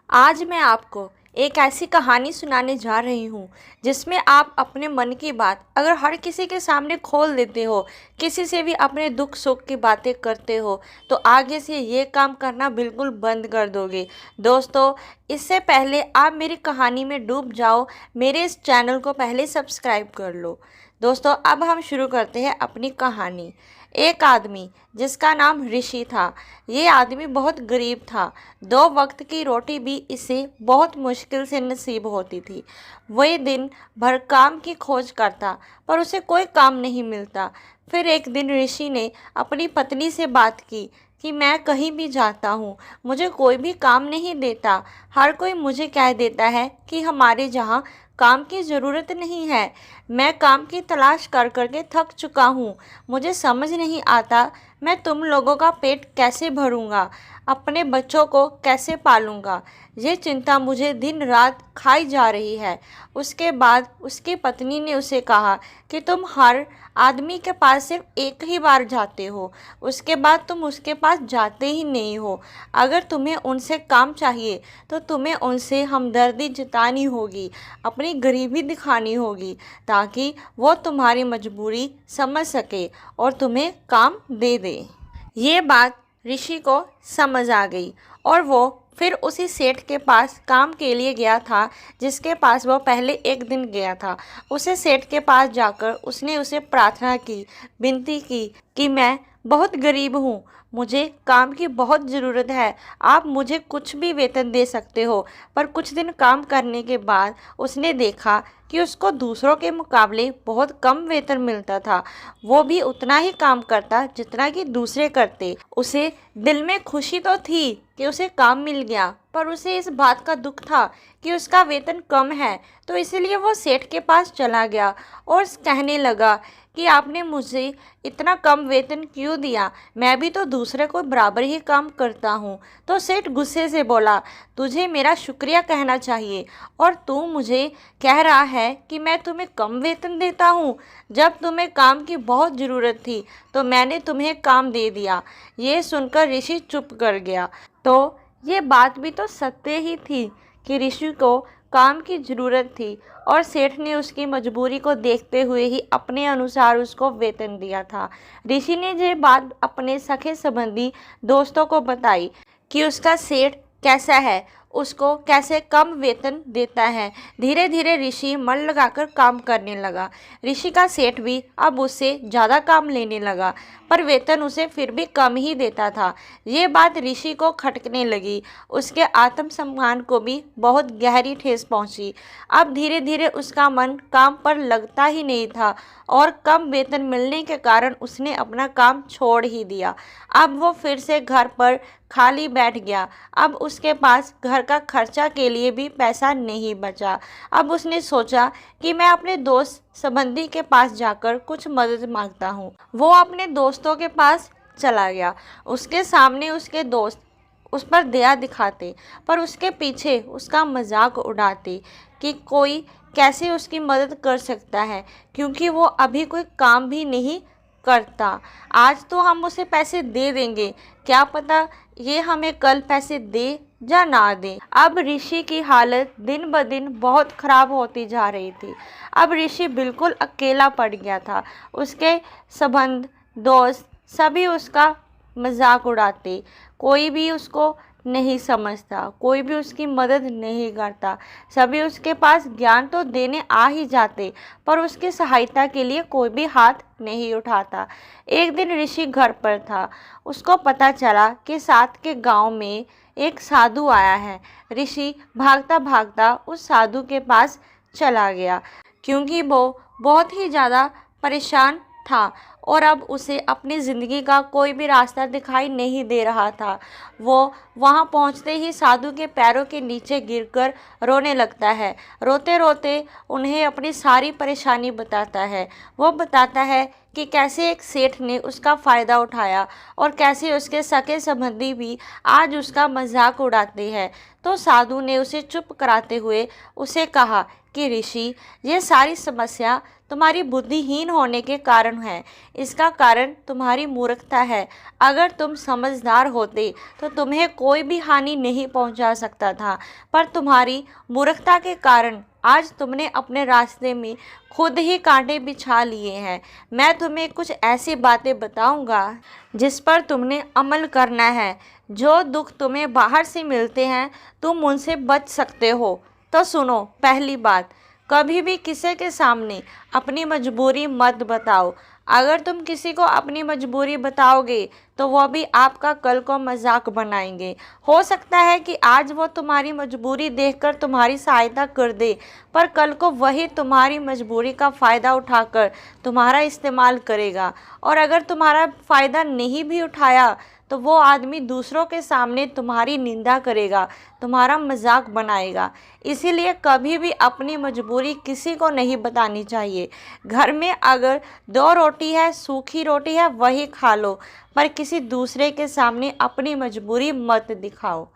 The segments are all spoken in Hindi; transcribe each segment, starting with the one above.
आज मैं आपको एक ऐसी कहानी सुनाने जा रही हूँ जिसमें आप अपने मन की बात अगर हर किसी के सामने खोल देते हो, किसी से भी अपने दुख सुख की बातें करते हो, तो आगे से ये काम करना बिल्कुल बंद कर दोगे। दोस्तों, इससे पहले आप मेरी कहानी में डूब जाओ, मेरे इस चैनल को पहले सब्सक्राइब कर लो। दोस्तों, अब हम शुरू करते हैं अपनी कहानी। एक आदमी जिसका नाम ऋषि था। ये आदमी बहुत गरीब था। 2 वक्त की रोटी भी इसे बहुत मुश्किल से नसीब होती थी। वह दिन भर काम की खोज करता, पर उसे कोई काम नहीं मिलता। फिर एक दिन ऋषि ने अपनी पत्नी से बात की कि मैं कहीं भी जाता हूँ, मुझे कोई भी काम नहीं देता। हर कोई मुझे कह देता है कि हमारे यहाँ काम की ज़रूरत नहीं है। मैं काम की तलाश कर करके थक चुका हूँ। मुझे समझ नहीं आता मैं तुम लोगों का पेट कैसे भरूँगा, अपने बच्चों को कैसे पालूँगा। ये चिंता मुझे दिन रात खाई जा रही है। उसके बाद उसकी पत्नी ने उसे कहा कि तुम हर आदमी के पास सिर्फ एक ही बार जाते हो, उसके बाद तुम उसके पास जाते ही नहीं हो। अगर तुम्हें उनसे काम चाहिए तो तुम्हें उनसे हमदर्दी जतानी होगी, अपनी गरीबी दिखानी होगी, ताकि वो तुम्हारी मजबूरी समझ सके और तुम्हें काम दे दे। ये बात ऋषि को समझ आ गई और वो फिर उसी सेठ के पास काम के लिए गया था जिसके पास वो पहले एक दिन गया था। उसे सेठ के पास जाकर उसने उसे प्रार्थना की, विनती की कि मैं बहुत गरीब हूँ, मुझे काम की बहुत ज़रूरत है। आप मुझे कुछ भी वेतन दे सकते हो। पर कुछ दिन काम करने के बाद उसने देखा कि उसको दूसरों के मुकाबले बहुत कम वेतन मिलता था। वो भी उतना ही काम करता जितना कि दूसरे करते। उसे दिल में खुशी तो थी कि उसे काम मिल गया, पर उसे इस बात का दुख था कि उसका वेतन कम है। तो इसलिए वो सेठ के पास चला गया और कहने लगा कि आपने मुझे इतना कम वेतन क्यों दिया, मैं भी तो दूसरे को बराबर ही काम करता हूँ। तो सेठ गुस्से से बोला, तुझे मेरा शुक्रिया कहना चाहिए और तू मुझे कह रहा है कि मैं तुम्हें कम वेतन देता हूँ। जब तुम्हें काम की बहुत ज़रूरत थी तो मैंने तुम्हें काम दे दिया। ये सुनकर ऋषि चुप कर गया। तो ये बात भी तो सत्य ही थी कि ऋषि को काम की ज़रूरत थी और सेठ ने उसकी मजबूरी को देखते हुए ही अपने अनुसार उसको वेतन दिया था। ऋषि ने ये बात अपने सखे संबंधी दोस्तों को बताई कि उसका सेठ कैसा है, उसको कैसे कम वेतन देता है। धीरे धीरे ऋषि मन लगाकर काम करने लगा। ऋषि का सेठ भी अब उससे ज़्यादा काम लेने लगा, पर वेतन उसे फिर भी कम ही देता था। ये बात ऋषि को खटकने लगी। उसके आत्मसम्मान को भी बहुत गहरी ठेस पहुंची। अब धीरे धीरे उसका मन काम पर लगता ही नहीं था और कम वेतन मिलने के कारण उसने अपना काम छोड़ ही दिया। अब वो फिर से घर पर खाली बैठ गया। अब उसके पास घर का खर्चा के लिए भी पैसा नहीं बचा। अब उसने सोचा कि मैं अपने दोस्त संबंधी के पास जाकर कुछ मदद मांगता हूँ। वो अपने दोस्तों के पास चला गया। उसके सामने उसके दोस्त उस पर दया दिखाते, पर उसके पीछे उसका मजाक उड़ाते कि कोई कैसे उसकी मदद कर सकता है, क्योंकि वो अभी कोई काम भी नहीं करता। आज तो हम उसे पैसे दे देंगे, क्या पता ये हमें कल पैसे दे या ना दे। अब ऋषि की हालत दिन ब दिन बहुत ख़राब होती जा रही थी। अब ऋषि बिल्कुल अकेला पड़ गया था। उसके संबंध दोस्त सभी उसका मजाक उड़ाते, कोई भी उसको नहीं समझता, कोई भी उसकी मदद नहीं करता। सभी उसके पास ज्ञान तो देने आ ही जाते, पर उसकी सहायता के लिए कोई भी हाथ नहीं उठाता। एक दिन ऋषि घर पर था। उसको पता चला कि साथ के गांव में एक साधु आया है। ऋषि भागता भागता उस साधु के पास चला गया, क्योंकि वो बहुत ही ज़्यादा परेशान था और अब उसे अपनी ज़िंदगी का कोई भी रास्ता दिखाई नहीं दे रहा था। वो वहाँ पहुँचते ही साधु के पैरों के नीचे गिरकर रोने लगता है। रोते रोते उन्हें अपनी सारी परेशानी बताता है। वो बताता है कि कैसे एक सेठ ने उसका फ़ायदा उठाया और कैसे उसके सगे संबंधी भी आज उसका मजाक उड़ाते हैं। तो साधु ने उसे चुप कराते हुए उसे कहा कि ऋषि, ये सारी समस्या तुम्हारी बुद्धिहीन होने के कारण है। इसका कारण तुम्हारी मूर्खता है। अगर तुम समझदार होते तो तुम्हें कोई भी हानि नहीं पहुंचा सकता था, पर तुम्हारी मूर्खता के कारण आज तुमने अपने रास्ते में खुद ही कांटे बिछा लिए हैं। मैं तुम्हें कुछ ऐसी बातें बताऊंगा जिस पर तुमने अमल करना है। जो दुख तुम्हें बाहर से मिलते हैं तुम उनसे बच सकते हो। तो सुनो, पहली बात, कभी भी किसी के सामने अपनी मजबूरी मत बताओ। अगर तुम किसी को अपनी मजबूरी बताओगे तो वह भी आपका कल को मजाक बनाएंगे। हो सकता है कि आज वो तुम्हारी मजबूरी देखकर तुम्हारी सहायता कर दे, पर कल को वही तुम्हारी मजबूरी का फ़ायदा उठाकर तुम्हारा इस्तेमाल करेगा। और अगर तुम्हारा फ़ायदा नहीं भी उठाया तो वो आदमी दूसरों के सामने तुम्हारी निंदा करेगा, तुम्हारा मजाक बनाएगा। इसीलिए कभी भी अपनी मजबूरी किसी को नहीं बतानी चाहिए। घर में अगर 2 रोटी है, सूखी रोटी है, वही खा लो, पर किसी दूसरे के सामने अपनी मजबूरी मत दिखाओ।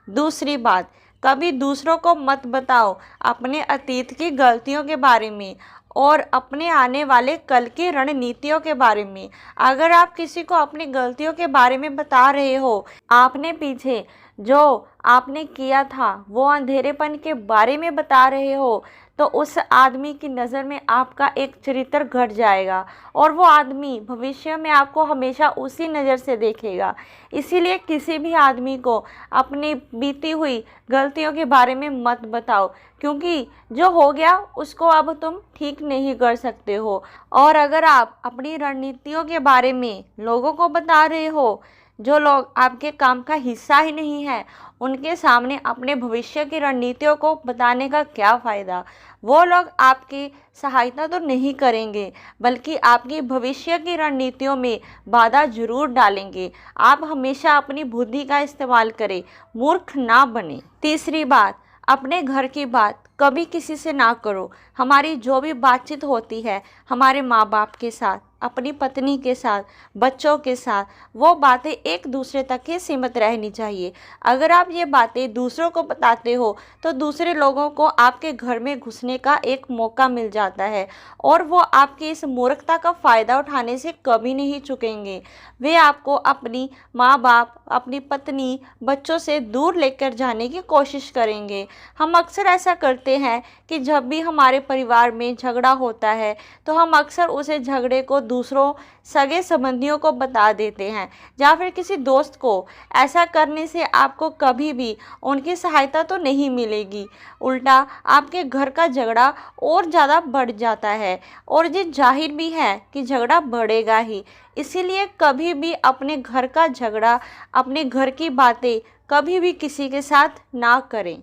दूसरी बात, कभी दूसरों को मत बताओ अपने अतीत की गलतियों के बारे में और अपने आने वाले कल की रणनीतियों के बारे में। अगर आप किसी को अपनी गलतियों के बारे में बता रहे हो, आपने पीछे जो आपने किया था वो अंधेरेपन के बारे में बता रहे हो, तो उस आदमी की नज़र में आपका एक चरित्र घट जाएगा और वो आदमी भविष्य में आपको हमेशा उसी नज़र से देखेगा। इसीलिए किसी भी आदमी को अपनी बीती हुई गलतियों के बारे में मत बताओ, क्योंकि जो हो गया उसको अब तुम ठीक नहीं कर सकते हो। और अगर आप अपनी रणनीतियों के बारे में लोगों को बता रहे हो, जो लोग आपके काम का हिस्सा ही नहीं है, उनके सामने अपने भविष्य की रणनीतियों को बताने का क्या फ़ायदा। वो लोग आपकी सहायता तो नहीं करेंगे, बल्कि आपकी भविष्य की रणनीतियों में बाधा जरूर डालेंगे। आप हमेशा अपनी बुद्धि का इस्तेमाल करें, मूर्ख ना बने। तीसरी बात, अपने घर की बात कभी किसी से ना करो। हमारी जो भी बातचीत होती है हमारे माँ बाप के साथ, अपनी पत्नी के साथ, बच्चों के साथ, वो बातें एक दूसरे तक ही सीमित रहनी चाहिए। अगर आप ये बातें दूसरों को बताते हो तो दूसरे लोगों को आपके घर में घुसने का एक मौका मिल जाता है और वो आपकी इस मूर्खता का फ़ायदा उठाने से कभी नहीं चूकेंगे। वे आपको अपनी माँ बाप, अपनी पत्नी, बच्चों से दूर लेकर जाने की कोशिश करेंगे। हम अक्सर ऐसा करते हैं कि जब भी हमारे परिवार में झगड़ा होता है तो हम अक्सर उसे झगड़े को दूसरों सगे संबंधियों को बता देते हैं या फिर किसी दोस्त को। ऐसा करने से आपको कभी भी उनकी सहायता तो नहीं मिलेगी, उल्टा आपके घर का झगड़ा और ज़्यादा बढ़ जाता है और ये जाहिर भी है कि झगड़ा बढ़ेगा ही। इसीलिए कभी भी अपने घर का झगड़ा, अपने घर की बातें कभी भी किसी के साथ ना करें।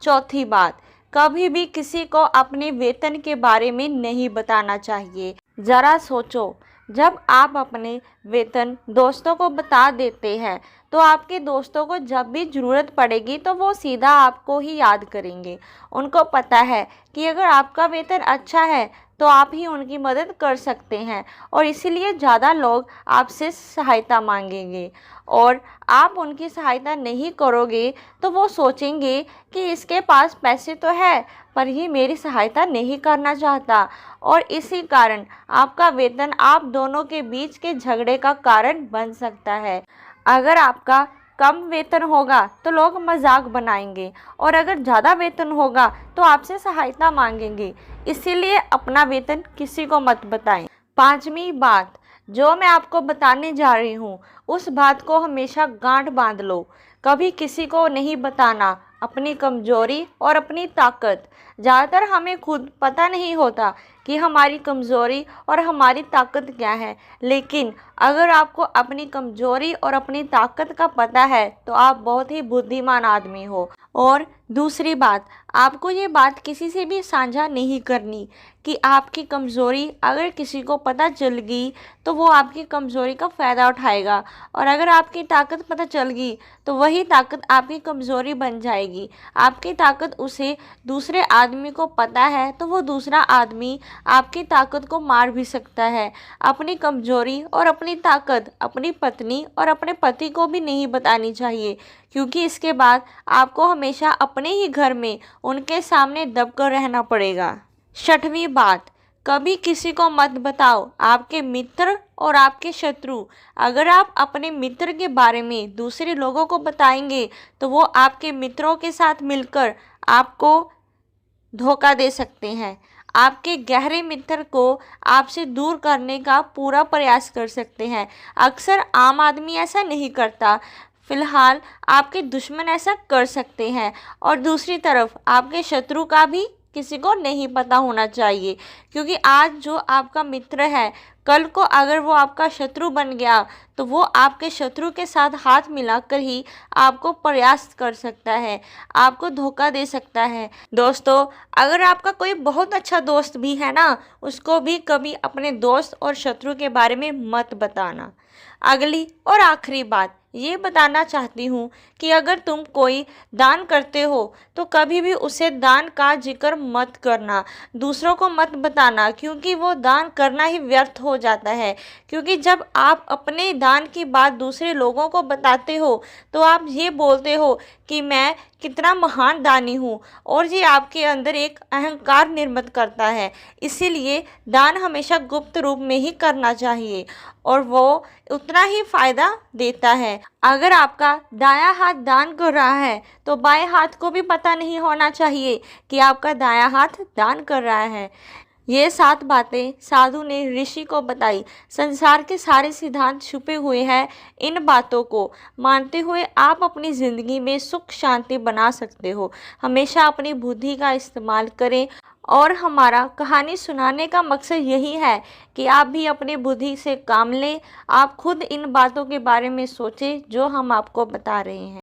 चौथी बात, कभी भी किसी को अपने वेतन के बारे में नहीं बताना चाहिए। ज़रा सोचो, जब आप अपने वेतन दोस्तों को बता देते हैं तो आपके दोस्तों को जब भी ज़रूरत पड़ेगी तो वो सीधा आपको ही याद करेंगे। उनको पता है कि अगर आपका वेतन अच्छा है तो आप ही उनकी मदद कर सकते हैं और इसीलिए ज़्यादा लोग आपसे सहायता मांगेंगे। और आप उनकी सहायता नहीं करोगे तो वो सोचेंगे कि इसके पास पैसे तो है पर ये मेरी सहायता नहीं करना चाहता, और इसी कारण आपका वेतन आप दोनों के बीच के झगड़े का कारण बन सकता है। अगर आपका कम वेतन होगा तो लोग मजाक बनाएंगे और अगर ज़्यादा वेतन होगा तो आपसे सहायता मांगेंगे। इसीलिए अपना वेतन किसी को मत बताएं। पांचवी बात, जो मैं आपको बताने जा रही हूँ उस बात को हमेशा गांठ बांध लो। कभी किसी को नहीं बताना अपनी कमजोरी और अपनी ताकत। ज़्यादातर हमें खुद पता नहीं होता कि हमारी कमज़ोरी और हमारी ताकत क्या है, लेकिन अगर आपको अपनी कमज़ोरी और अपनी ताकत का पता है तो आप बहुत ही बुद्धिमान आदमी हो। और दूसरी बात, आपको ये बात किसी से भी साझा नहीं करनी कि आपकी कमज़ोरी अगर किसी को पता चल गई तो वो आपकी कमज़ोरी का फ़ायदा उठाएगा, और अगर आपकी ताकत पता चल गई तो वही ताकत आपकी कमज़ोरी बन जाएगी। आपकी ताकत उसे दूसरे आदमी को पता है तो वो दूसरा आदमी आपकी ताकत को मार भी सकता है। अपनी कमजोरी और अपनी ताकत अपनी पत्नी और अपने पति को भी नहीं बतानी चाहिए, क्योंकि इसके बाद आपको हमेशा अपने ही घर में उनके सामने दबकर रहना पड़ेगा। 6वीं बात, कभी किसी को मत बताओ आपके मित्र और आपके शत्रु। अगर आप अपने मित्र के बारे में दूसरे लोगों को बताएंगे तो वो आपके मित्रों के साथ मिलकर आपको धोखा दे सकते हैं। आपके गहरे मित्र को आपसे दूर करने का पूरा प्रयास कर सकते हैं। अक्सर आम आदमी ऐसा नहीं करता, फिलहाल आपके दुश्मन ऐसा कर सकते हैं। और दूसरी तरफ आपके शत्रु का भी किसी को नहीं पता होना चाहिए, क्योंकि आज जो आपका मित्र है, कल को अगर वो आपका शत्रु बन गया तो वो आपके शत्रु के साथ हाथ मिलाकर ही आपको प्रयास कर सकता है, आपको धोखा दे सकता है। दोस्तों, अगर आपका कोई बहुत अच्छा दोस्त भी है ना, उसको भी कभी अपने दोस्त और शत्रु के बारे में मत बताना। अगली और आखिरी बात ये बताना चाहती हूँ कि अगर तुम कोई दान करते हो तो कभी भी उसे दान का जिक्र मत करना, दूसरों को मत बताना, क्योंकि वो दान करना ही व्यर्थ हो जाता है। क्योंकि जब आप अपने दान की बात दूसरे लोगों को बताते हो तो आप ये बोलते हो कि मैं कितना महान दानी हूँ, और ये आपके अंदर एक अहंकार निर्मित करता है। इसीलिए दान हमेशा गुप्त रूप में ही करना चाहिए और वो उतना ही फायदा देता है। अगर आपका दायां हाथ दान कर रहा है तो बाएं हाथ को भी पता नहीं होना चाहिए कि आपका दायां हाथ दान कर रहा है। ये 7 बातें साधु ने ऋषि को बताई। संसार के सारे सिद्धांत छुपे हुए हैं। इन बातों को मानते हुए आप अपनी ज़िंदगी में सुख शांति बना सकते हो। हमेशा अपनी बुद्धि का इस्तेमाल करें, और हमारा कहानी सुनाने का मकसद यही है कि आप भी अपनी बुद्धि से काम लें। आप खुद इन बातों के बारे में सोचें जो हम आपको बता रहे हैं।